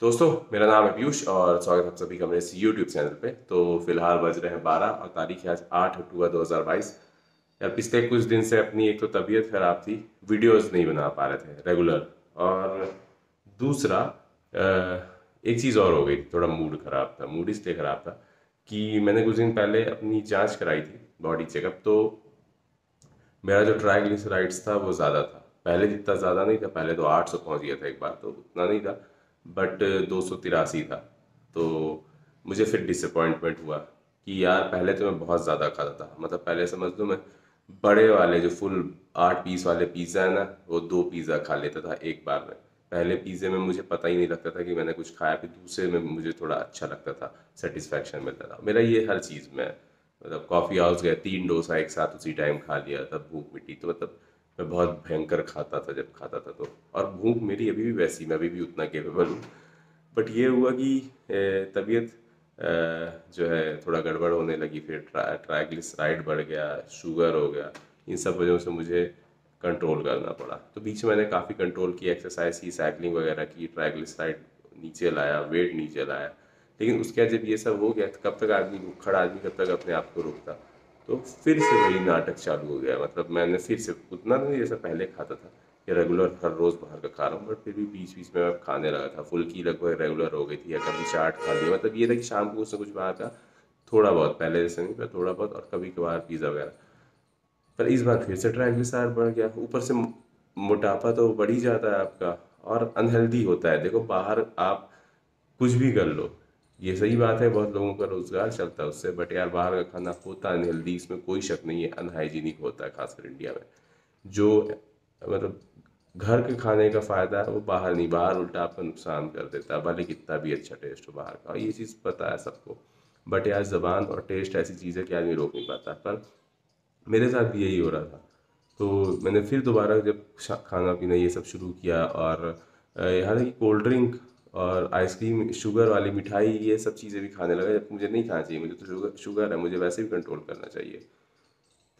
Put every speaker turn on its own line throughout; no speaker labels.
दोस्तों, मेरा नाम है पीयूष और स्वागत है आप सभी का मेरे इस यूट्यूब चैनल पे। तो फिलहाल बज रहे हैं 12 और तारीख है आज 8 अक्टूबर 2022। यार पिछले कुछ दिन से अपनी एक तो तबीयत खराब थी, वीडियोस नहीं बना पा रहे थे रेगुलर। और दूसरा एक चीज़ और हो गई, थोड़ा मूड खराब था। मूड इसलिए खराब था कि मैंने कुछ दिन पहले अपनी जांच कराई थी, बॉडी चेकअप। तो मेरा जो ट्राइग्लिसराइड्स था वो ज़्यादा था। पहले जितना ज़्यादा नहीं था, पहले तो 800 पहुंच गया था एक बार, तो उतना नहीं था। बट 283 था। तो मुझे फिर डिसअपॉइंटमेंट हुआ कि यार पहले तो मैं बहुत ज़्यादा खाता था। मतलब पहले समझ लो मैं बड़े वाले जो फुल 8 पीस वाले पिज़्ज़ा है ना, वो 2 पिज़्ज़ा खा लेता था एक बार में। पहले पिज़्ज़े में मुझे पता ही नहीं लगता था कि मैंने कुछ खाया, फिर दूसरे में मुझे थोड़ा अच्छा लगता था, सेटिस्फैक्शन मिलता था। मेरा ये हर चीज़ में है। मतलब कॉफ़ी हाउस गए, 3 डोसा एक साथ उसी टाइम खा लिया, तब भूख मिटी। तो मतलब मैं बहुत भयंकर खाता था जब खाता था तो। और भूख मेरी अभी भी वैसी, मैं अभी भी उतना केपेबल हूँ। बट ये हुआ कि तबीयत जो है थोड़ा गड़बड़ होने लगी। फिर ट्राइग्लिसराइड बढ़ गया, शुगर हो गया। इन सब वजहों से मुझे कंट्रोल करना पड़ा। तो बीच में मैंने काफ़ी कंट्रोल किया, एक्सरसाइज की, साइकिलिंग वगैरह की, ट्राइग्लिसराइड नीचे लाया, वेट नीचे लाया। लेकिन उसके बाद जब ये सब हो गया तो कब तक आदमी, भूखड़ आदमी कब तक अपने आप को रोकता। तो फिर से वही नाटक चालू हो गया। मतलब मैंने फिर से उतना नहीं जैसा पहले खाता था कि रेगुलर हर रोज़ बाहर का खा रहा हूँ, बट फिर भी बीच बीच में मैं खाने लगा था। फुल्की लगभग रेगुलर हो गई थी, या कभी चाट खा लिया। मतलब ये था कि शाम को कुछ ना कुछ बाहर का, थोड़ा बहुत, पहले जैसे नहीं पर थोड़ा बहुत, और कभी कभार पिज़्ज़ा वगैरह। पर इस बार फिर से ट्राइग्लिसराइड बढ़ गया। ऊपर से मोटापा तो बढ़ ही जाता है आपका, और अनहेल्दी होता है। देखो बाहर आप कुछ भी कर लो, ये सही बात है, बहुत लोगों का रोजगार चलता है उससे। बट यार बाहर का खाना होता अनहेल्दी, इसमें कोई शक नहीं है, अनहाइजीनिक होता है, खासकर इंडिया में। जो मतलब घर के खाने का फायदा है वो बाहर नहीं, बाहर उल्टा आपका नुकसान कर देता है, भले कितना भी अच्छा टेस्ट हो बाहर का। और ये चीज़ पता है सबको। बट यार जबान और टेस्ट ऐसी चीज़ है कि आदमी रोक नहीं पाता। पर मेरे साथ भी यही हो रहा था। तो मैंने फिर दोबारा जब खाना पीना ये सब शुरू किया, और यहाँ तक कि कोल्ड ड्रिंक और आइसक्रीम, शुगर वाली मिठाई, ये सब चीज़ें भी खाने लगा। जब मुझे नहीं खाना चाहिए, मुझे तो शुगर शुगर है, मुझे वैसे भी कंट्रोल करना चाहिए।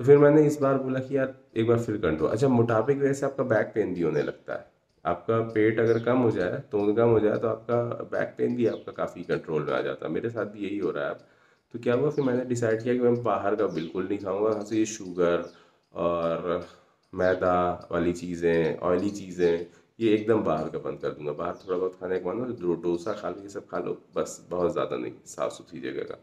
तो फिर मैंने इस बार बोला कि यार एक बार फिर कंट्रोल। अच्छा, मोटापे की वजह से आपका बैक पेन भी होने लगता है। आपका पेट अगर कम हो जाए, तोन कम हो जाए, तो आपका बैक पेन भी आपका काफ़ी कंट्रोल में आ जाता है। मेरे साथ भी यही हो रहा है अब। तो क्या हुआ, फिर मैंने डिसाइड किया कि मैं बाहर का बिल्कुल नहीं खाऊंगा। हाँ, से ये शुगर और मैदा वाली चीज़ें, ऑयली चीज़ें, ये एकदम बाहर का बंद कर दूंगा। बाहर थोड़ा बहुत खाने के बाद ना, तो डोसा खा लो, ये सब खा लो, बस, बहुत ज़्यादा नहीं, साफ़ सुथरी जगह का।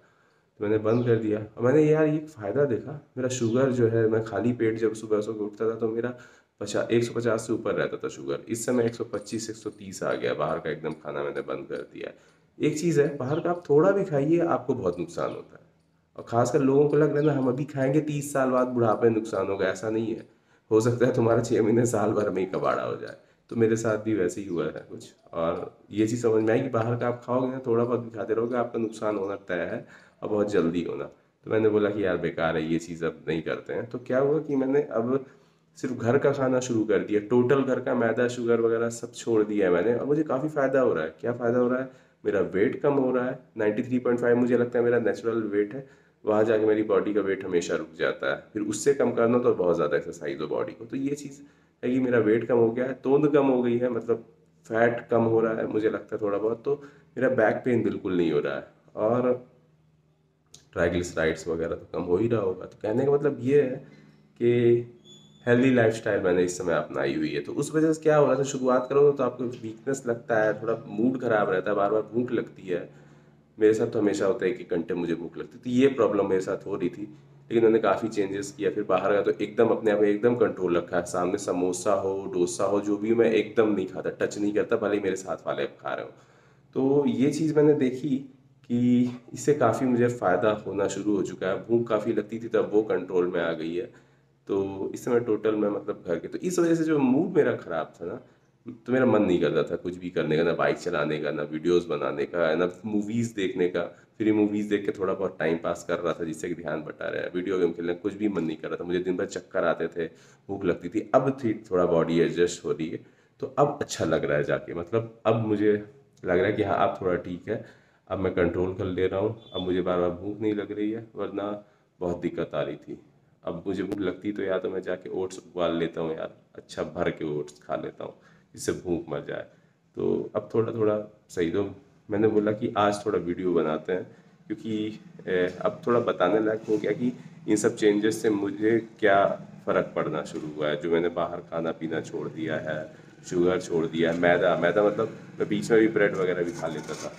तो मैंने बंद कर दिया। और मैंने यार ये फ़ायदा देखा, मेरा शुगर जो है, मैं खाली पेट जब सुबह सुबह उठता था तो मेरा 150 से ऊपर रहता था शुगर। इस समय 125 130 आ गया। बाहर का एकदम खाना मैंने बंद कर दिया है। एक चीज़ है, बाहर का आप थोड़ा भी खाइए आपको बहुत नुकसान होता है। और खासकर लोगों को लग रहा है ना, हम अभी खाएंगे 30 साल बाद बुढ़ापे में नुकसान होगा। ऐसा नहीं है। हो सकता है तुम्हारा 6 महीने साल भर में ही कबाड़ा हो जाए। तो मेरे साथ भी वैसे ही हुआ है कुछ। और ये चीज़ समझ में आई कि बाहर का आप खाओगे ना, थोड़ा बहुत भी खाते रहोगे, आपका नुकसान होना तय है, और बहुत जल्दी होना। तो मैंने बोला कि यार बेकार है, ये चीज़ अब नहीं करते हैं। तो क्या हुआ कि मैंने अब सिर्फ घर का खाना शुरू कर दिया। टोटल घर का, मैदा शुगर वगैरह सब छोड़ दिया है मैंने, और मुझे काफ़ी फ़ायदा हो रहा है। क्या फ़ायदा हो रहा है? मेरा वेट कम हो रहा है। 93.5 मुझे लगता है मेरा नेचुरल वेट है। वहाँ जाके मेरी बॉडी का वेट हमेशा रुक जाता है। फिर उससे कम करना तो बहुत ज़्यादा एक्सरसाइज हो बॉडी को। तो ये चीज़ है कि मेरा वेट कम हो गया है, तोंद कम हो गई है, मतलब फैट कम हो रहा है मुझे लगता है थोड़ा बहुत। तो मेरा बैक पेन बिल्कुल नहीं हो रहा है, और ट्राइग्लिसराइड्स वगैरह तो कम हो ही रहा होगा। तो कहने का मतलब ये है कि हेल्दी लाइफस्टाइल मैंने इस समय अपनाई हुई है। तो उस वजह से क्या हो रहा था, शुरुआत करो तो आपको वीकनेस लगता है, थोड़ा मूड खराब रहता है, बार बार भूख लगती है। मेरे साथ तो हमेशा होता है कि घंटे मुझे भूख लगती है। तो ये प्रॉब्लम मेरे साथ हो रही थी। लेकिन मैंने काफ़ी चेंजेस किया। फिर बाहर का तो एकदम अपने आप में एकदम कंट्रोल रखा है। सामने समोसा हो, डोसा हो, जो भी, मैं एकदम नहीं खाता, टच नहीं करता, भले ही मेरे साथ वाले खा रहे हो। तो ये चीज़ मैंने देखी कि इससे काफ़ी मुझे फ़ायदा होना शुरू हो चुका है। भूख काफ़ी लगती थी तब वो कंट्रोल में आ गई है। तो इस समय टोटल में मतलब घर के, तो इस वजह से जो मूड मेरा ख़राब था ना, तो मेरा मन नहीं करता था कुछ भी करने का, ना बाइक चलाने का, ना वीडियोस बनाने का, ना मूवीज़ देखने का। फिर ये मूवीज़ देख के थोड़ा बहुत टाइम पास कर रहा था, जिससे कि ध्यान बटा रहा है। वीडियो गेम खेलने का कुछ भी मन नहीं कर रहा था। मुझे दिन भर चक्कर आते थे, भूख लगती थी। अब थी थोड़ा बॉडी एडजस्ट हो रही है। तो अब अच्छा लग रहा है जाके। मतलब अब मुझे लग रहा है कि हाँ अब थोड़ा ठीक है। अब मैं कंट्रोल कर ले रहा हूँ। अब मुझे बार बार भूख नहीं लग रही है, वरना बहुत दिक्कत आ रही थी। अब मुझे भूख लगती तो या तो मैं जाके ओट्स उबाल लेता हूँ यार, अच्छा भर के ओट्स खा लेता हूँ, जिससे भूख मर जाए। तो अब थोड़ा थोड़ा सही। तो मैंने बोला कि आज थोड़ा वीडियो बनाते हैं, क्योंकि अब थोड़ा बताने लायक हो गया कि इन सब चेंजेस से मुझे क्या फ़र्क पड़ना शुरू हुआ है। जो मैंने बाहर खाना पीना छोड़ दिया है, शुगर छोड़ दिया है, मैदा मैदा मतलब मैं बीच में भी ब्रेड वगैरह भी खा लेता था,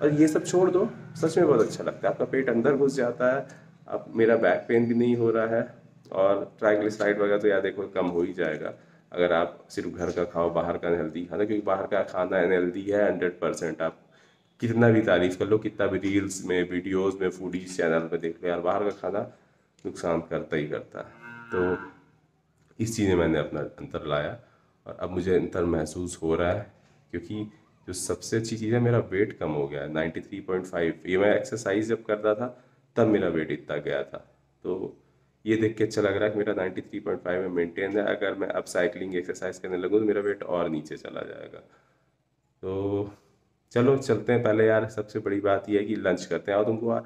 और ये सब छोड़ दो, सच में बहुत अच्छा लगता है। आपका पेट अंदर घुस जाता है, अब मेरा बैक पेन भी नहीं हो रहा है, और ट्राइग्लिसराइड वगैरह तो यार देखो कम हो ही जाएगा अगर आप सिर्फ घर का खाओ, बाहर का अनहेल्दी खाना, क्योंकि बाहर का खाना अनहेल्दी है 100%। आप कितना भी तारीफ कर लो, कितना भी रील्स में वीडियोस में फूडीज चैनल पे देख लो, यार बाहर का खाना नुकसान करता ही करता है। तो इस चीज़ में मैंने अपना अंतर लाया, और अब मुझे अंतर महसूस हो रहा है, क्योंकि जो सबसे अच्छी चीज़ है, मेरा वेट कम हो गया है 93.5। ये मैं एक्सरसाइज जब करता था तब मेरा वेट इतना गया था। तो ये देख के अच्छा लग रहा है कि मेरा 93.5 में मेंटेन है। अगर मैं अब साइकिलिंग एक्सरसाइज करने लगूँ तो मेरा वेट और नीचे चला जाएगा। तो चलो चलते हैं। पहले यार सबसे बड़ी बात यह है कि लंच करते हैं, और तुमको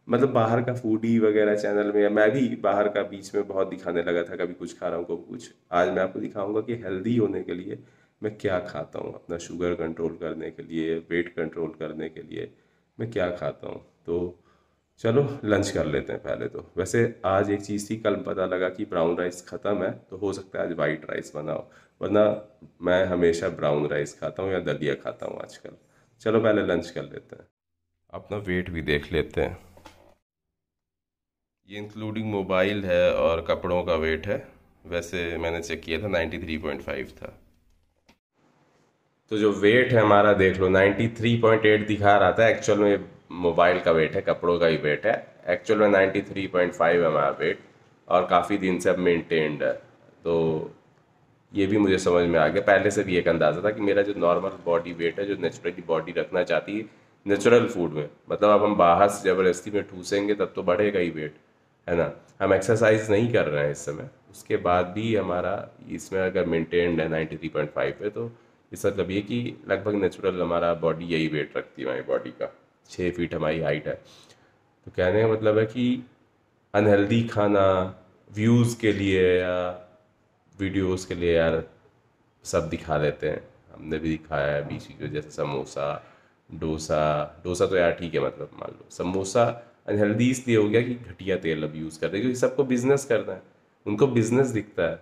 मतलब बाहर का फूडी वगैरह चैनल में, मैं भी बाहर का बीच में बहुत दिखाने लगा था, कभी कुछ खा रहा हूँ कभी कुछ। आज मैं आपको दिखाऊंगा कि हेल्दी होने के लिए मैं क्या खाता हूँ, अपना शुगर कंट्रोल करने के लिए, वेट कंट्रोल करने के लिए मैं क्या खाता हूँ। तो चलो लंच कर लेते हैं पहले। तो वैसे आज एक चीज़ थी, कल पता लगा कि ब्राउन राइस ख़त्म है, तो हो सकता है आज वाइट राइस बनाओ, वरना मैं हमेशा ब्राउन राइस खाता हूँ या दलिया खाता हूँ आजकल। चलो पहले लंच कर लेते हैं, अपना वेट भी देख लेते हैं। ये इंक्लूडिंग मोबाइल है और कपड़ों का वेट है। वैसे मैंने चेक किया था 93.5 था। तो जो वेट है हमारा देख लो, 93.8 दिखा रहा था, एक्चुअल में मोबाइल का वेट है, कपड़ों का ही वेट है। एक्चुअल में 93.5 है हमारा वेट, और काफ़ी दिन से अब मेंटेन्ड है। तो ये भी मुझे समझ में आ गया। पहले से भी एक अंदाज़ा था कि मेरा जो नॉर्मल बॉडी वेट है, जो नेचुरली बॉडी रखना चाहती है नेचुरल फूड में, मतलब अब हम बाहर से ज़बरदस्ती में ठूसेंगे तब तो बढ़ेगा ही वेट, है ना। हम एक्सरसाइज नहीं कर रहे हैं इस समय, उसके बाद भी हमारा इसमें अगर मेंटेन्ड है 93.5 पे, तो इस मतलब ये कि लगभग नेचुरल हमारा बॉडी यही वेट रखती है, हमारी बॉडी का 6 फीट हमारी हाइट है। तो कहने का मतलब है कि अनहेल्दी खाना व्यूज़ के लिए या वीडियोस के लिए यार सब दिखा देते हैं। हमने भी दिखाया है बीच में, जैसे समोसा, डोसा। डोसा तो यार ठीक है, मतलब मान लो समोसा अनहेल्दी इसलिए हो गया कि घटिया तेल अब यूज़ कर रहे हैं, क्योंकि सबको बिजनेस करना है, उनको बिजनेस दिखता है,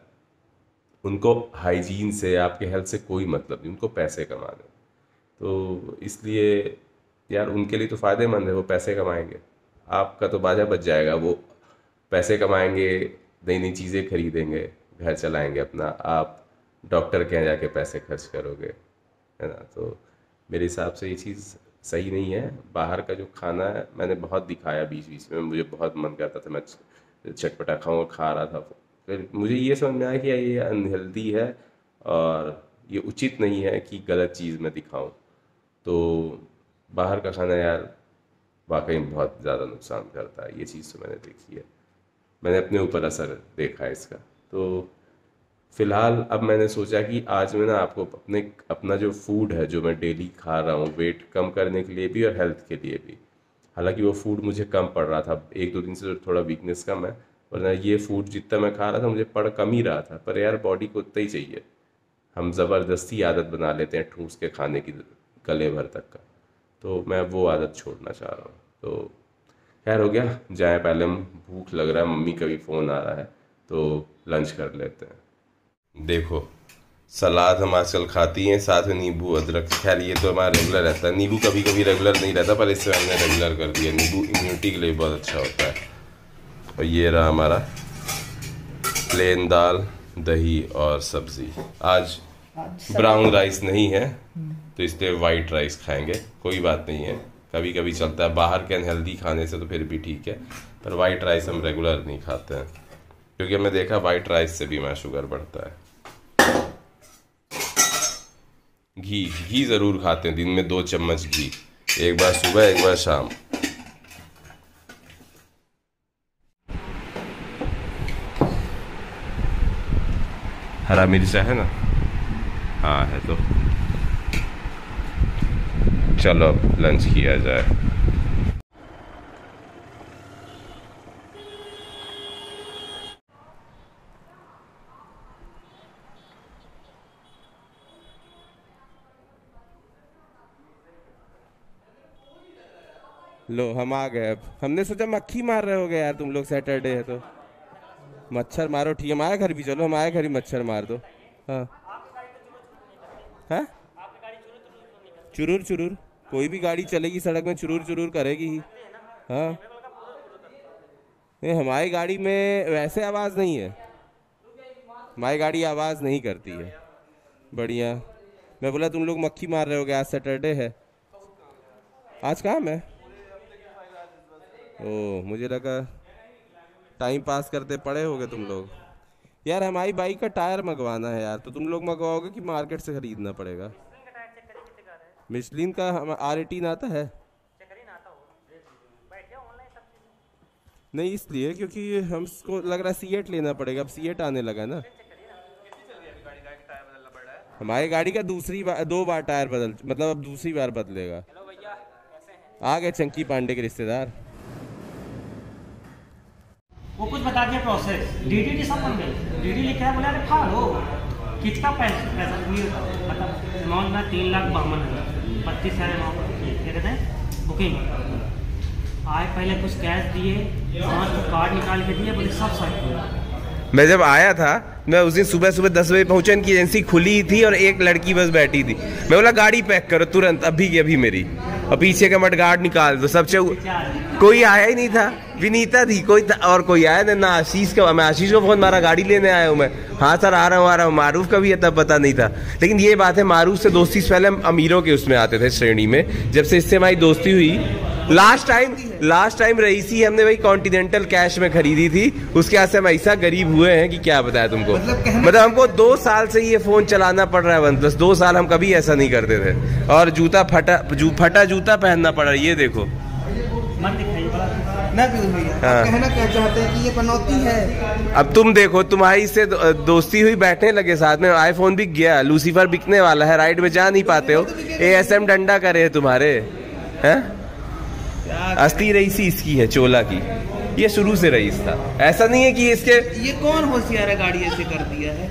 उनको हाइजीन से आपके हेल्थ से कोई मतलब नहीं, उनको पैसे कमाने हैं। तो इसलिए यार उनके लिए तो फ़ायदेमंद है, वो पैसे कमाएंगे, आपका तो बाजा बच जाएगा। वो पैसे कमाएंगे, नई नई चीज़ें खरीदेंगे, घर चलाएंगे अपना, आप डॉक्टर के यहाँ जाके पैसे खर्च करोगे, है ना। तो मेरे हिसाब से ये चीज़ सही नहीं है। बाहर का जो खाना है मैंने बहुत दिखाया बीच बीच में, मुझे बहुत मन करता था मैं चटपटा खाऊं, खा रहा था। फिर मुझे ये समझ में आया कि ये अनहेल्दी है, और ये उचित नहीं है कि गलत चीज़ मैं दिखाऊं। तो बाहर का खाना यार वाकई में बहुत ज़्यादा नुकसान करता है, ये चीज़ तो मैंने देखी है, मैंने अपने ऊपर असर देखा है इसका। तो फिलहाल अब मैंने सोचा कि आज मैं ना आपको अपने अपना जो फूड है, जो मैं डेली खा रहा हूँ वेट कम करने के लिए भी और हेल्थ के लिए भी, हालांकि वो फूड मुझे कम पड़ रहा था, एक दो दिन से तो थोड़ा वीकनेस कम है, वरना ये फूड जितना मैं खा रहा था मुझे पड़ कम ही रहा था, पर यार बॉडी को उतना ही चाहिए। हम ज़बरदस्ती आदत बना लेते हैं ठूस के खाने की, गले भर तक का। तो मैं वो आदत छोड़ना चाह रहा हूँ। तो खैर हो गया, जाए पहले, हम भूख लग रहा है, मम्मी का भी फ़ोन आ रहा है, तो लंच कर लेते हैं। देखो, सलाद हम आजकल खाती हैं, साथ में नींबू अदरक। खैर ये तो हमारा रेगुलर रहता है, नींबू कभी कभी रेगुलर नहीं रहता, पर इससे हमने रेगुलर कर दिया। नींबू इम्यूनिटी के लिए बहुत अच्छा होता है। और ये रहा हमारा प्लेन दाल, दही और सब्ज़ी। आज ब्राउन राइस नहीं है, तो इसलिए वाइट राइस खाएंगे। कोई बात नहीं है, कभी कभी चलता है, बाहर के अनहेल्दी खाने से तो फिर भी ठीक है, पर वाइट राइस हम रेगुलर नहीं खाते हैं, क्योंकि हमने देखा वाइट राइस से भी हमारा शुगर बढ़ता है। घी घी ज़रूर खाते हैं, दिन में 2 चम्मच घी, एक बार सुबह एक बार शाम। हरा मिर्चा है ना, हाँ है। तो चलो अब लंच किया जाए। लो हम आ गए। अब हमने सोचा मक्खी मार रहे होगे यार तुम लोग, सैटरडे है तो मच्छर मारो। ठीक है हमारे घर भी चलो, हमारे घर ही मच्छर मार दो। हाँ हाँ चुरूर चुरूर, कोई भी गाड़ी चलेगी सड़क में चुरूर चुरूर करेगी ही। हाँ नहीं हमारी गाड़ी में वैसे आवाज़ नहीं है, हमारी गाड़ी आवाज़ नहीं करती है। बढ़िया। मैं बोला तुम लोग मक्खी मार रहे होगे, आज सैटरडे है। आज काम है? ओह मुझे लगा टाइम पास करते पड़े होगे तुम लोग। यार हमारी बाइक का टायर मंगवाना है यार, तो तुम लोग मंगवाओगे कि मार्केट से खरीदना पड़ेगा? मिशलिन का हम R18 आता है? नहीं इसलिए क्योंकि हमको लग रहा है C8 लेना पड़ेगा, अब C8 आने लगा ना। हमारी गाड़ी का दो बार टायर मतलब अब दूसरी बार बदलेगा। आ गए चंकी पांडे के रिश्तेदार।
वो कुछ बता दिया प्रोसेस, डीडी सब बन गई। डीडी लिखा है, बोला अरे फाड़ो कितना पैसा नहीं होता। मतलब अमाउंट ना 3,52,000 25,000 अमाउंट क्या कहते हैं बुकिंग आए। पहले कुछ कैश दिए, 5 कार्ड निकाल के दिए, बोले सब साइड।
मैं जब आया था, मैं उस दिन सुबह 10 बजे पहुंचा, इनकी एजेंसी खुली थी और एक लड़की बस बैठी थी। मैं बोला गाड़ी पैक करो तुरंत अभी की अभी मेरी, और पीछे का मडगार्ड निकाल दो। सब कोई आया ही नहीं था, विनीता थी कोई और कोई आया नहीं ना आशीष का। मैं आशीष को फोन मारा, गाड़ी लेने आया हूँ मैं। हाँ सर आ रहा हूँ। मारूफ का भी है तब पता नहीं था। लेकिन ये बात है मारूफ से दोस्ती से पहले हम अमीरों के उसमें आते थे श्रेणी में। जब से इससे हमारी दोस्ती हुई, लास्ट टाइम रईसी हमने भाई कॉन्टिनेंटल कैश में खरीदी थी, उसके बाद से हम ऐसा गरीब हुए हैं कि क्या बताया तुमको। मतलब हमको 2 साल से ये फोन चलाना पड़ रहा है OnePlus। 2 साल हम कभी ऐसा नहीं करते थे। और जूता फटा जूता पहनना पड़ रहा है, ये देखो।
हाँ। कहना क्या चाहते हैं कि ये पनौती है।
अब तुम देखो, तुम्हारी से दोस्ती हुई, बैठने लगे साथ में, आईफोन बिक गया, लूसीफर बिकने वाला है, राइड में जा नहीं पाते हो, ASM डंडा करे है तुम्हारे हैं। असली रईसी इसकी है, चोला की। ये शुरू से रईस था, ऐसा नहीं है कि इसके।
ये कौन होशियार है, गाड़ी ऐसे कर दिया है।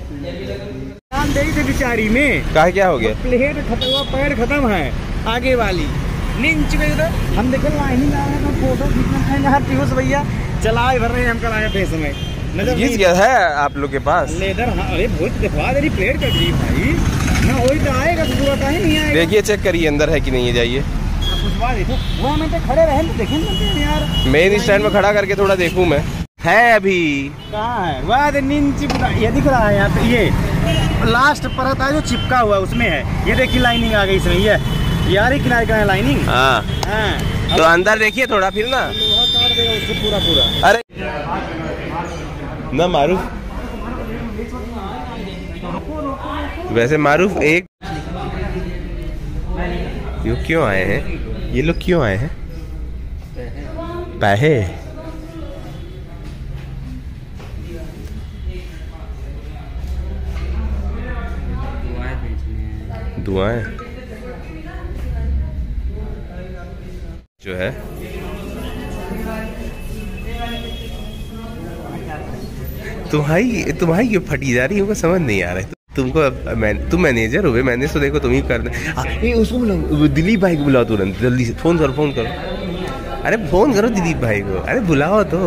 थे बिचारी में
कहा क्या हो गया,
प्लेट खत्म हुआ, पैर खत्म है आगे वाली निंच गई। हम देखे लाइनिंग आ रहे हैं, फोटो खींचना हर पीयूष भैया चलाए भर रहे हैं। हम कल आए थे समय
नजर क्या है आप लोग के पास
लेदर। हाँ अरे बहुत दिखवा दे रही प्लेट कट रही भाई ना, वही तो आएगा तो ही नहीं आएगा।
देखिए चेक करिए अंदर है कि नहीं है, जाइए।
वो हमें तो खड़े रहे तो देखें यार,
मेन स्टैंड में खड़ा करके थोड़ा देखूं मैं। है अभी
कहाँ है वह नीचे ये दिख रहा है यहाँ पे। ये लास्ट परत है जो चिपका हुआ उसमें है। ये देखिए लाइनिंग आ गई इसमें, ये यार ही किनारे का है लाइनिंग।
हाँ तो अंदर देखिए थोड़ा फिर ना,
लोहा काट देगा उसको पूरा।
अरे ना मारूफ, वैसे मारूफ एक ये क्यों आए हैं, ये लोग क्यों आए हैं? पैसे दुआएं जो है। तुम्हारी ये फटी जा रही है, समझ नहीं आ रहा है तुमको। तुम मैनेजर हो, मैंने तो देखो तुम ही करना। उसको बुलाओ, दिलीप भाई को बुलाओ तुरंत, जल्दी से फोन करो। अरे फोन करो दिलीप भाई को, अरे बुलाओ तो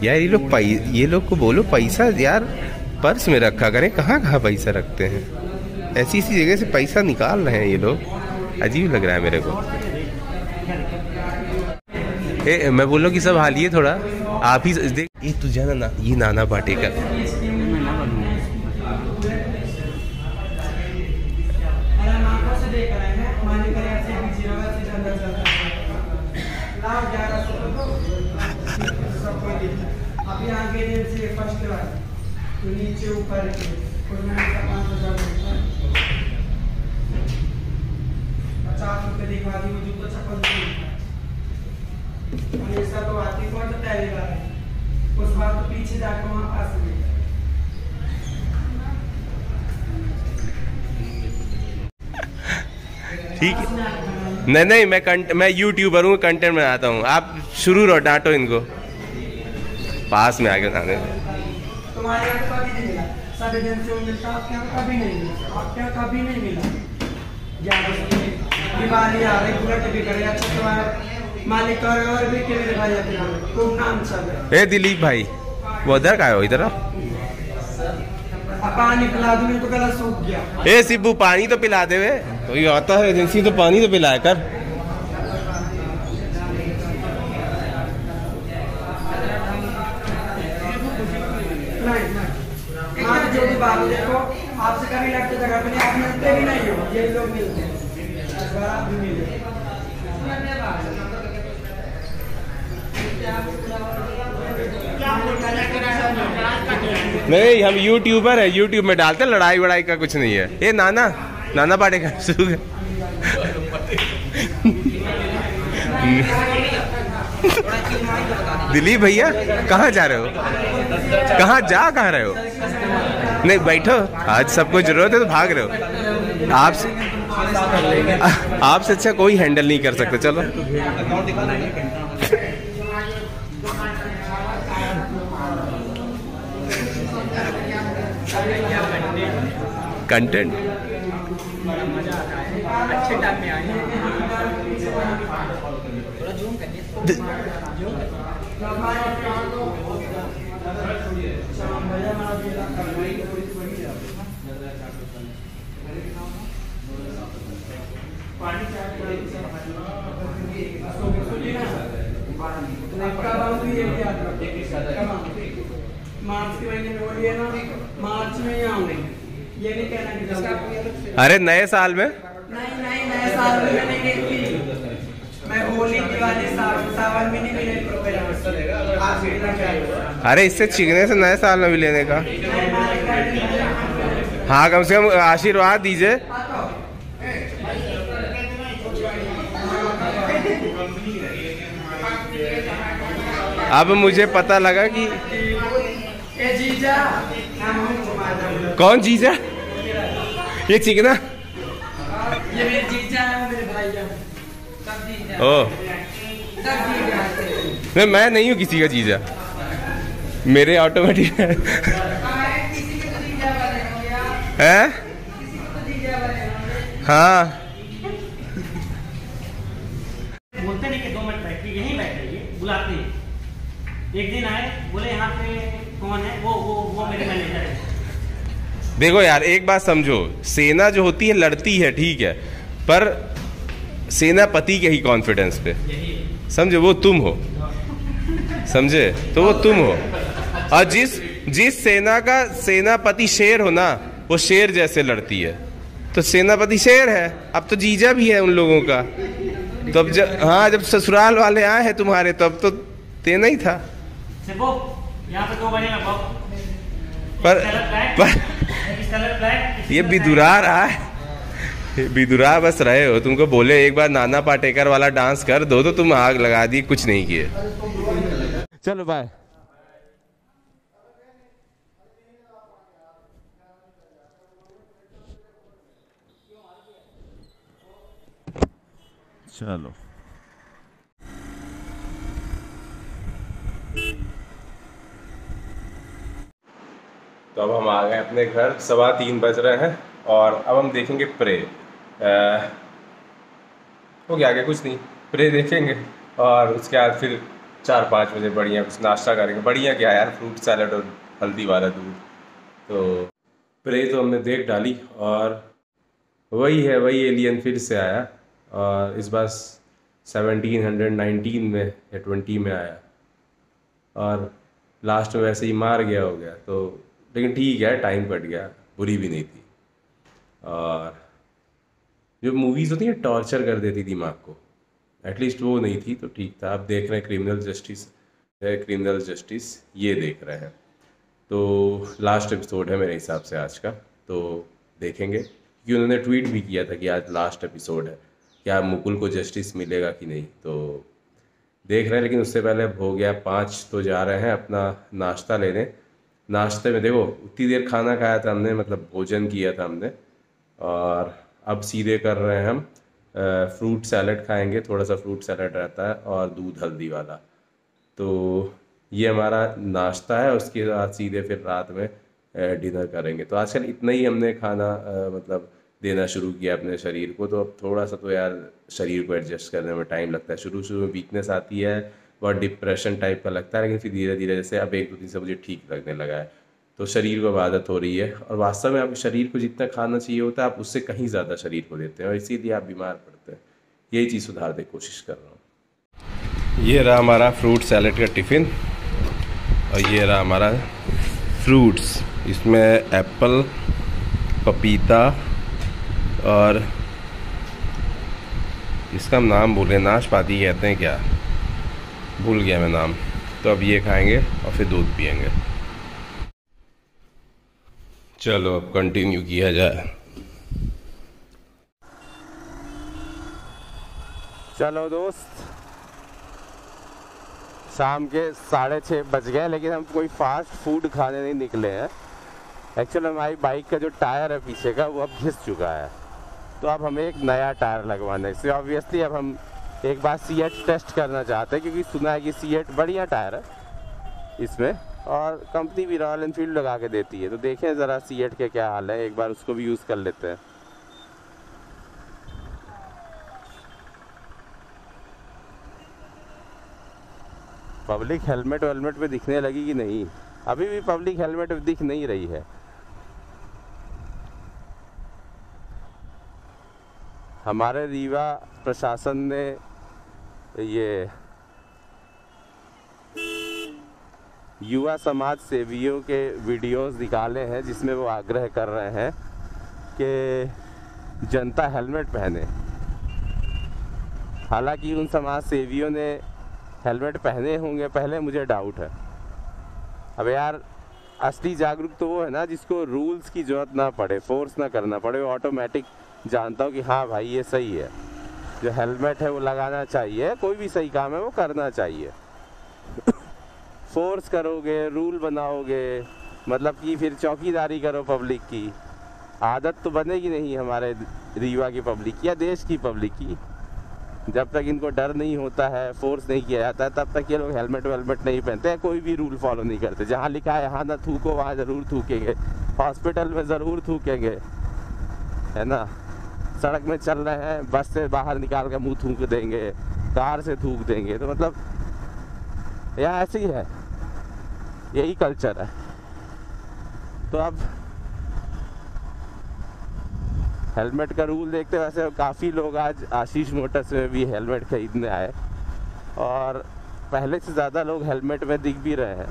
यार। ये लोग को बोलो पैसा यार पर्स में रखा करें। कहाँ पैसा रखते हैं, ऐसी जगह से पैसा निकाल रहे हैं ये लोग। अजीब लग रहा है मेरे को। मैं बोल रहा हूँ कि सब हालिए थोड़ा, आप ही देख। ये तुझे ना ये नाना पाटेकर
नीचे ऊपर ₹50 दिखा दी, मुझे तो चप्पल हमेशा तो आती कौन तो पहली बार है, उस बार तो पीछे जाकर वहाँ पास में।
ठीक है। नहीं मैं यूट्यूबर हूँ, कंटेंट बनाता हूँ। आप शुरू रहो, डांटो इनको, पास में आगे आने।
तुम्हारे यहाँ कभी नहीं मिला, सब एजेंसियों में मिलता, आपके यहाँ कभी नहीं मिला, आपके यहाँ कभी नहीं मिला।
दिवाली आ रही बुलेट भी करे अच्छा तो मालिक और भी के मेरे भाई अपने खूब नाम चल रहा
ए दिलीप भाई, वो उधर का है, इधर आ।
पानी पिला दूं तो गला सूख गया।
ए सिब्बू पानी तो पिला दे वे, तो ये आता है एजेंसी तो पानी तो पिलाया कर।
आप जो भी बात देखो आपसे कभी लगते जगह पे नहीं आप मिलते भी नहीं हो, ये लोग मिलते हैं आप भी मिले।
नहीं हम यूट्यूबर है, यूट्यूब में डालते, लड़ाई वड़ाई का कुछ नहीं है। ये नाना नाना पाटेकर शुरू है। दिलीप भैया कहाँ जा रहे हो, कहाँ रहे हो? नहीं बैठो, आज सबको जरूरत है तो भाग रहे हो। आपसे अच्छा कोई हैंडल नहीं कर सकते। चलो कंटेंट
अच्छे टाइम में आए थोड़ा जूम करिए। मार्च के महीने में बोलिए ना, मार्च में ही आऊंगे, ये नहीं कहना कि
अरे नए साल में
नहीं नए साल में मैंने गई थी मैं, होली दिवाली सावन में नहीं मिले रुपए।
अरे इससे चिकने से नए साल में भी लेने का। हाँ कम से कम आशीर्वाद दीजिए। अब मुझे पता लगा कि
ए जीजा,
कौन जीजा? ये चिकना
ये मेरे जीजा है, मेरे भाई है। सब जीजा
ओ
सब जीजा
नहीं, मैं नहीं हूँ किसी का जीजा, मेरे ऑटोमेटिक है।
किसी के तो जीजा बने होंगे आप,
हैं?
किसी को तो जीजा बने होंगे।
हाँ
बोलते नहीं कि 2 मिनट बैठिए, यहीं बैठ जाइए, बुलाते हैं। एक दिन आए, बोले यहाँ पे कौन है? वो मेरे मैनेजर है।
देखो यार एक बात समझो, सेना जो होती है लड़ती है ठीक है, पर सेनापति के ही कॉन्फिडेंस पे, समझे, वो तुम हो, समझे, तो वो तुम हो। और जिस सेना का सेनापति शेर हो ना, वो शेर जैसे लड़ती है। तो सेनापति शेर है, अब तो जीजा भी है उन लोगों का। तो अब जब ससुराल वाले आए हैं तुम्हारे, तब तो देना ही था।
यहाँ पे 2 बजे
पर ये बिदुरा रहा है, बिदुरा बस रहे हो। तुमको बोले एक बार नाना पाटेकर वाला डांस कर दो, तो तुम आग लगा दी, कुछ नहीं किए। चलो बाय। चलो तो अब हम आ गए अपने घर, 3:15 बज रहे हैं और अब हम देखेंगे प्रे। हो गया आगे कुछ नहीं, प्रे देखेंगे और उसके बाद फिर 4-5 बजे बढ़िया कुछ नाश्ता करेंगे। बढ़िया क्या यार, फ्रूट सैलड और हल्दी वाला दूध। तो प्रे तो हमने देख डाली और वही एलियन फिर से आया, और इस बार 1719 में या 20 में आया, और लास्ट में वैसे ही मार गया हो गया। तो लेकिन ठीक है, टाइम कट गया, बुरी भी नहीं थी। और जो मूवीज़ होती हैं टॉर्चर कर देती दिमाग को, एटलीस्ट वो नहीं थी, तो ठीक था। अब देख रहे हैं क्रिमिनल जस्टिस ये देख रहे हैं। तो लास्ट एपिसोड है मेरे हिसाब से आज का, तो देखेंगे, क्योंकि उन्होंने ट्वीट भी किया था कि आज लास्ट एपिसोड है, क्या मुकुल को जस्टिस मिलेगा कि नहीं। तो देख रहे हैं, लेकिन उससे पहले अब हो गया 5, तो जा रहे हैं अपना नाश्ता लेने। नाश्ते में देखो उतनी देर खाना खाया था हमने, मतलब भोजन किया था हमने, और अब सीधे कर रहे हैं हम फ्रूट सैलड खाएंगे। थोड़ा सा फ्रूट सैलड रहता है और दूध हल्दी वाला। तो ये हमारा नाश्ता है, उसके बाद सीधे फिर रात में डिनर करेंगे। तो आजकल इतना ही हमने खाना मतलब देना शुरू किया अपने शरीर को, तो अब थोड़ा सा तो यार शरीर को एडजस्ट करने में टाइम लगता है। शुरू शुरू में वीकनेस आती है, बहुत डिप्रेशन टाइप का लगता है, लेकिन फिर धीरे धीरे जैसे अब 1-2 दिन से मुझे ठीक लगने लगा है, तो शरीर को अब आदत हो रही है। और वास्तव में आपके शरीर को जितना खाना चाहिए होता है आप उससे कहीं ज़्यादा शरीर को देते हैं, और इसीलिए आप बीमार पड़ते हैं। यही चीज़ सुधारने की कोशिश कर रहा हूँ। ये रहा हमारा फ्रूट सैलेड का टिफ़िन, और ये रहा हमारा फ्रूट्स। इसमें एप्पल, पपीता और इसका हम नाम भूल गए, नाशपाती कहते हैं क्या, भूल गया मैं नाम। तो अब ये खाएंगे और फिर दूध पियेंगे। चलो अब कंटिन्यू किया जाए।
चलो दोस्त, शाम के 6:30 बज गए, लेकिन हम कोई फास्ट फूड खाने नहीं निकले हैं। एक्चुअली हमारी बाइक का जो टायर है पीछे का वो अब घिस चुका है, तो अब हमें एक नया टायर लगवाना है। इससे ऑब्वियसली अब हम एक बार सीएट टेस्ट करना चाहते हैं, क्योंकि सुना है कि सीएट बढ़िया टायर है इसमें, और कंपनी भी रॉयल एनफील्ड लगा के देती है। तो देखें ज़रा सीएट के क्या हाल है, एक बार उसको भी यूज़ कर लेते हैं। पब्लिक हेलमेट वेलमेट पे दिखने लगी कि नहीं? अभी भी पब्लिक हेलमेट दिख नहीं रही है। हमारे रीवा प्रशासन ने ये युवा समाज सेवियों के वीडियोस निकाले हैं, जिसमें वो आग्रह कर रहे हैं कि जनता हेलमेट पहने। हालांकि उन समाज सेवियों ने हेलमेट पहने होंगे पहले, मुझे डाउट है। अब यार असली जागरूक तो वो है ना जिसको रूल्स की जरूरत ना पड़े, फोर्स ना करना पड़े, वो ऑटोमेटिक जानता हूँ कि हाँ भाई ये सही है, जो हेलमेट है वो लगाना चाहिए, कोई भी सही काम है वो करना चाहिए। फोर्स करोगे, रूल बनाओगे, मतलब कि फिर चौकीदारी करो पब्लिक की, आदत तो बनेगी नहीं हमारे रीवा की पब्लिक या देश की पब्लिक की। जब तक इनको डर नहीं होता है, फोर्स नहीं किया जाता है, तब तक ये लोग हेलमेट वेलमेट नहीं पहनते हैं, कोई भी रूल फॉलो नहीं करते। जहाँ लिखा है यहाँ ना थूको, वहाँ ज़रूर थूकेंगे, हॉस्पिटल में ज़रूर थूकेंगे, है ना। सड़क में चल रहे हैं, बस से बाहर निकाल कर मुँह थूक देंगे, कार से थूक देंगे। तो मतलब यहाँ ऐसे ही है, यही कल्चर है। तो अब हेलमेट का रूल देखते वैसे काफ़ी लोग आज आशीष मोटर्स में भी हेलमेट खरीदने आए, और पहले से ज़्यादा लोग हेलमेट में दिख भी रहे हैं।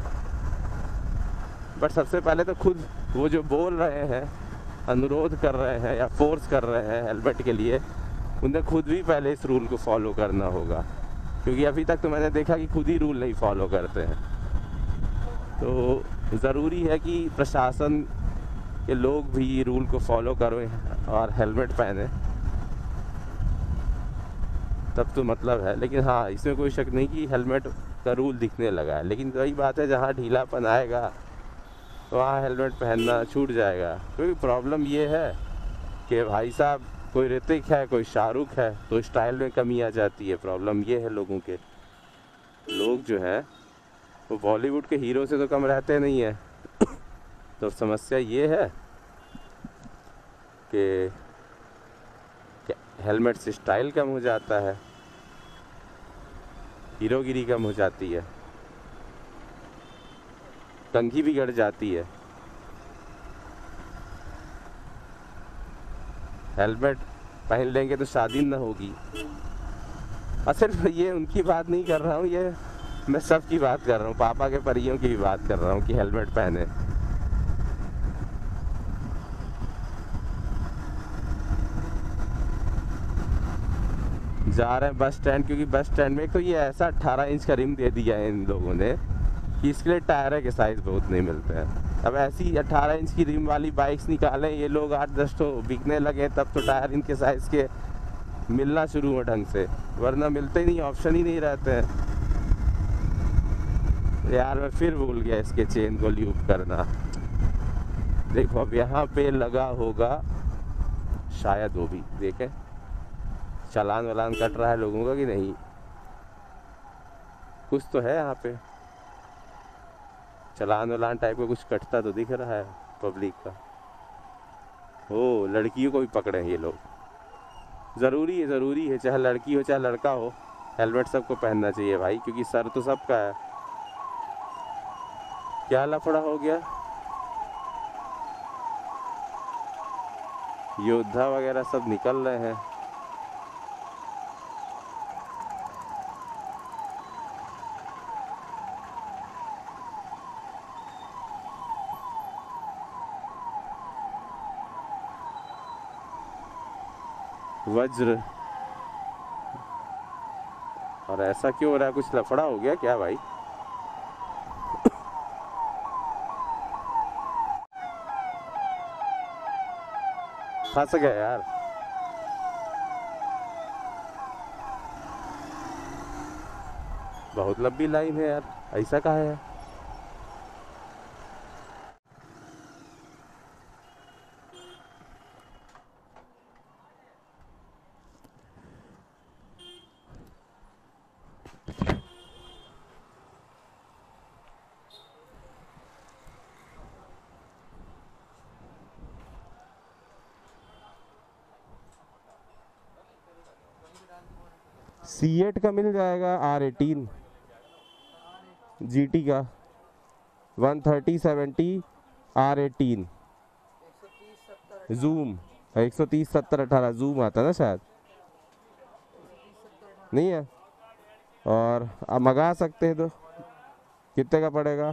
बट सबसे पहले तो खुद वो जो बोल रहे हैं, अनुरोध कर रहे हैं या फोर्स कर रहे हैं हेलमेट के लिए, उन्हें खुद भी पहले इस रूल को फॉलो करना होगा, क्योंकि अभी तक तो मैंने देखा कि खुद ही रूल नहीं फॉलो करते हैं। तो ज़रूरी है कि प्रशासन के लोग भी रूल को फॉलो करें और हेलमेट पहने, तब तो मतलब है। लेकिन हाँ, इसमें कोई शक नहीं कि हेलमेट का रूल दिखने लगा है, लेकिन वही बात है, जहाँ ढीलापन आएगा वहाँ हेलमेट पहनना छूट जाएगा। क्योंकि प्रॉब्लम ये है कि भाई साहब, कोई ऋतिक है, कोई शाहरुख है, तो स्टाइल में कमी आ जाती है। प्रॉब्लम ये है लोगों के, लोग जो हैं वो बॉलीवुड के हीरो से तो कम रहते नहीं है। तो समस्या ये है कि हेलमेट से स्टाइल कम हो जाता है, हीरोगिरी कम हो जाती है, कंघी बिगड़ जाती है। हेलमेट पहन लेंगे तो शादी न होगी। और सिर्फ ये उनकी बात नहीं कर रहा हूँ, ये मैं सब की बात कर रहा हूँ, पापा के परियों की भी बात कर रहा हूँ कि हेलमेट पहने। जा रहे हैं बस स्टैंड, क्योंकि बस स्टैंड में एक तो ये ऐसा 18 इंच का रिम दे दिया है इन लोगों ने कि इसके लिए टायर के साइज़ बहुत नहीं मिलते हैं। अब ऐसी 18 इंच की रिम वाली बाइक्स निकालें ये लोग, 8-10 तो बिकने लगे, तब तो टायर इनके साइज़ के मिलना शुरू हो ढंग से, वरना मिलते ही नहीं, ऑप्शन ही नहीं रहते हैं। यार मैं फिर भूल गया इसके चेन को ल्यूब करना। देखो अब यहाँ पे लगा होगा शायद, वो भी देखें चालान वालान कट रहा है लोगों का कि नहीं, कुछ तो है यहाँ पे चालान वालान टाइप का कुछ कटता तो दिख रहा है पब्लिक का। हो, लड़कियों को भी पकड़े हैं ये लोग। ज़रूरी है, चाहे लड़की हो चाहे लड़का हो, हेलमेट सबको पहनना चाहिए भाई, क्योंकि सर तो सबका है। क्या लफड़ा हो गया? योद्धा वगैरह सब निकल रहे हैं। वज्र। और ऐसा क्यों हो रहा है? कुछ लफड़ा हो गया क्या भाई? फंस गए यार। बहुत लंबी लाइन है यार, ऐसा कहाँ है? C8 का मिल जाएगा, R18 GT का 130/70 R18 जूम 130/70/18 जूम आता है ना शायद, नहीं है? और आप मंगा सकते हैं तो कितने का पड़ेगा?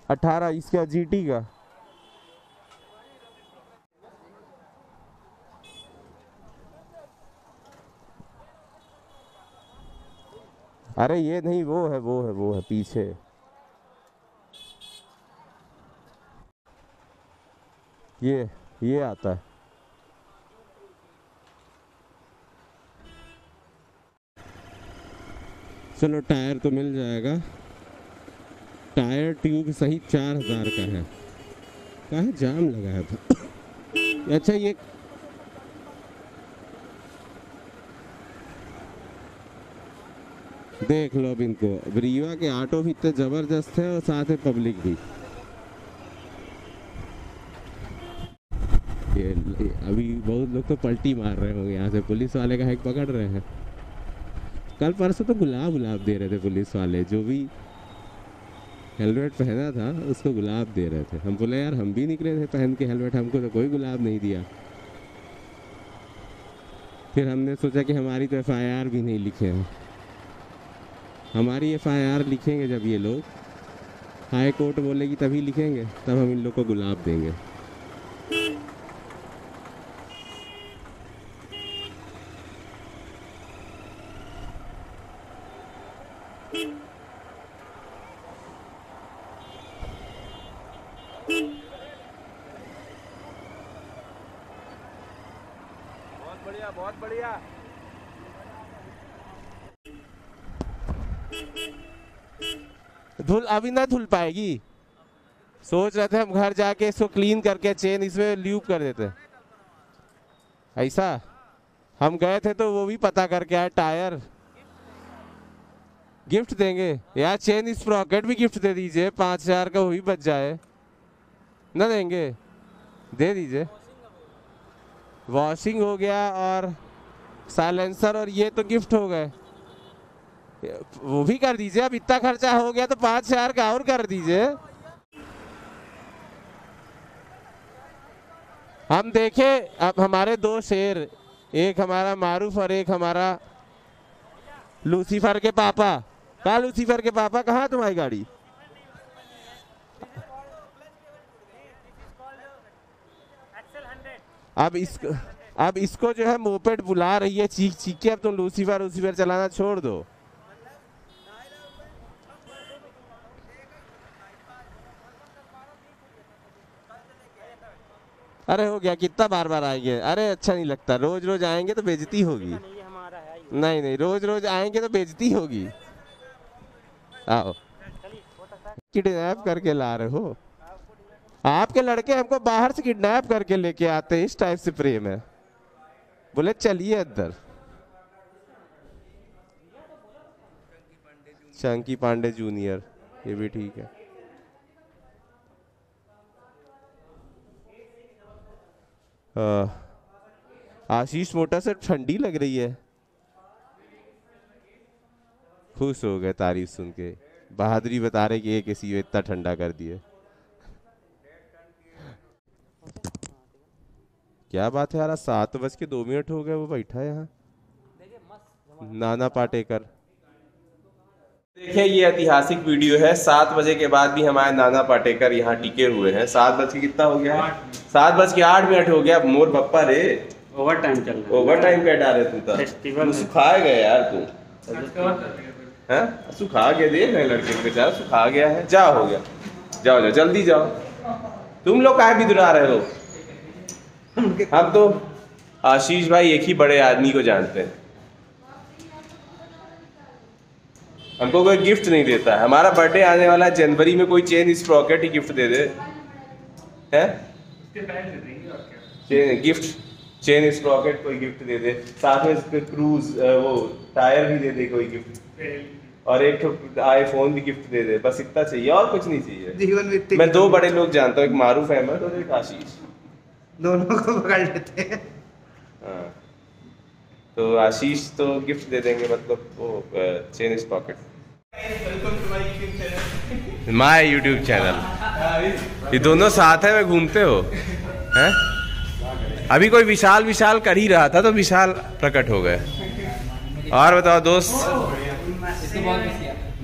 18 इसका GT का। अरे ये नहीं, वो है पीछे। ये आता है। चलो टायर तो मिल जाएगा। टायर ट्यूब सही 4000 का है। कहाँ जाम लगाया था? अच्छा ये देख लो अब इनको, रीवा के ऑटो भी इतने जबरदस्त है और साथ में पब्लिक भी। ये अभी बहुत लोग तो पलटी मार रहे होंगे यहाँ से, पुलिस वाले का हैक पकड़ रहे हैं। कल परसों तो गुलाब दे रहे थे पुलिस वाले, जो भी हेलमेट पहना था उसको गुलाब दे रहे थे। हम बोले यार हम भी निकले थे पहन के हेलमेट, हमको तो कोई गुलाब नहीं दिया। फिर हमने सोचा कि हमारी तो FIR भी नहीं लिखे हैं। हमारी FIR लिखेंगे जब ये लोग, हाई कोर्ट बोलेगी तभी लिखेंगे, तब हम इन लोग को गुलाब देंगे। बहुत बढ़िया। धुल अभी ना धुल पाएगी। सोच रहे थे हम घर जाके इसको क्लीन करके चेन इसमें ल्यूब कर देते। ऐसा हम गए थे तो वो भी पता करके आए, टायर गिफ्ट देंगे यार। चेन इस प्रॉकेट भी गिफ्ट दे दीजिए, 5000 का वो भी बच जाए। ना देंगे? दे दीजिए। वॉशिंग हो गया और साइलेंसर, और ये तो गिफ्ट हो गए, वो भी कर दीजिए। अब इतना खर्चा हो गया तो 5000 का और कर दीजिए। हम देखे अब हमारे 2 शेर, एक हमारा मारूफ और एक हमारा लूसीफर के पापा। कहाँ लूसीफर के पापा, कहाँ तुम्हारी गाड़ी? अब इसको जो है मोपेड बुला रही है चीख चीख के। अब तुम लूसीफर चलाना छोड़ दो। अरे हो गया, कितना बार आएंगे? अरे अच्छा नहीं लगता, रोज रोज आएंगे तो बेइज्जती होगी। नहीं रोज आएंगे तो बेइज्जती होगी। आओ, किडनैप करके ला रहे हो? आपके लड़के हमको बाहर से किडनैप करके लेके आते हैं, इस टाइप से प्रेम है। बोले चलिए अंदर। चंकी पांडे जूनियर, ये भी ठीक है। आशीष मोटा से ठंडी लग रही है। खुश हो गए तारीफ सुन के, बहादुरी बता रहे कि एक एसी इतना ठंडा कर दिए। क्या बात है यार, 7:02 हो गए, वो बैठा है यहाँ नाना पाटेकर। देखिए ये ऐतिहासिक वीडियो है। 7 बजे के बाद भी हमारे नाना पाटेकर यहाँ टिके हुए हैं। 7 बज के कितना हो गया है? 7:08 हो गया। मोर पप्पा रे,
ओवर टाइम चल रहा
ओवर टाइम कर डाले तू तो।
फेस्टिवल
सुखा गया यार तू, हैं? सुखा गया, देख रहे लड़के को बेचारा सुखा गया है। जा हो गया, जाओ जाओ जल्दी जाओ। तुम लोग काहे बिदुरा रहे हो? हम तो आशीष भाई एक ही बड़े आदमी को जानते हैं, हमको कोई गिफ्ट नहीं देता है। हमारा बर्थडे आने वाला है जनवरी में, कोई चेन स्प्रॉकेट ही गिफ्ट दे दे, हैं? गिफ्ट चेन स्प्रॉकेट कोई गिफ्ट दे दे, साथ में क्रूज वो टायर भी दे दे कोई गिफ्ट, और एक आईफोन भी गिफ्ट दे दे, बस इतना चाहिए और कुछ नहीं चाहिए
जीवन में।
मैं 2 बड़े लोग जानता हूँ, एक मारूफ अहमद और एक आशीष,
दोनों को पकड़ लेते हैं।
हाँ तो आशीष तो गिफ्ट दे देंगे, मतलब वो chain Sprocket. My YouTube channel, ये दोनों साथ है, मैं घूमते हो हैं? अभी कोई विशाल कर ही रहा था तो विशाल प्रकट हो गए। और बताओ दोस्त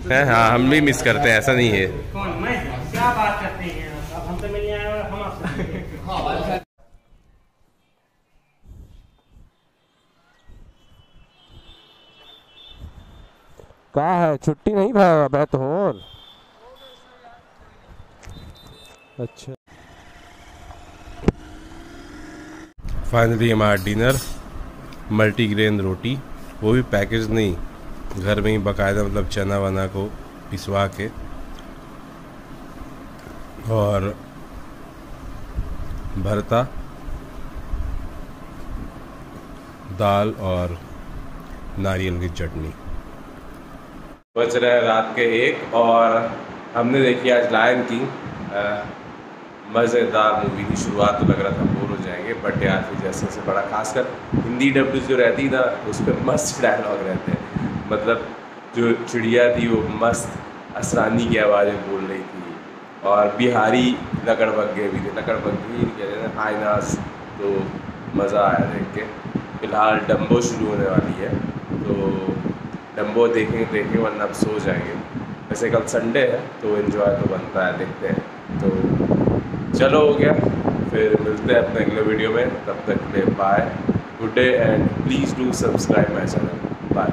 हैं? हाँ हम भी मिस करते हैं, ऐसा नहीं है।
कौन मैं? क्या बात करते हैं आप? हम तो मिलने आए और हम आपसे
क्या है, छुट्टी नहीं भाई बैत हो? अच्छा फाइनली हमारा डिनर, मल्टीग्रेन रोटी, वो भी पैकेज नहीं, घर में ही बाकायदा, मतलब चना वना को पिसवा के, और भरता, दाल और नारियल की चटनी। बज रहे रात के 1 और हमने देखी आज लायन किंग। मज़ेदार मूवी थी। शुरुआत तो लग रहा था बोर हो जाएंगे, बट यार फिर जैसे जैसे बड़ा, खासकर हिंदी डब्ल्यू जो रहती ना, उस पर मस्त डायलॉग रहते हैं। मतलब जो चिड़िया थी वो मस्त असरानी की आवाज़ में बोल रही थी, और बिहारी लकड़बग्गे भी थे, लकड़बग्गे कहते हैं हाइनास, तो मज़ा आया देख के। फिलहाल डम्बो शुरू होने वाली है, तो डम्बो देखेंगे वरना अब सो जाएंगे। वैसे कल संडे है तो एंजॉय तो बनता है, देखते हैं। तो चलो हो गया, फिर मिलते हैं अपने अगले वीडियो में, तब तक के लिए bye, good day and please do subscribe my channel. Bye.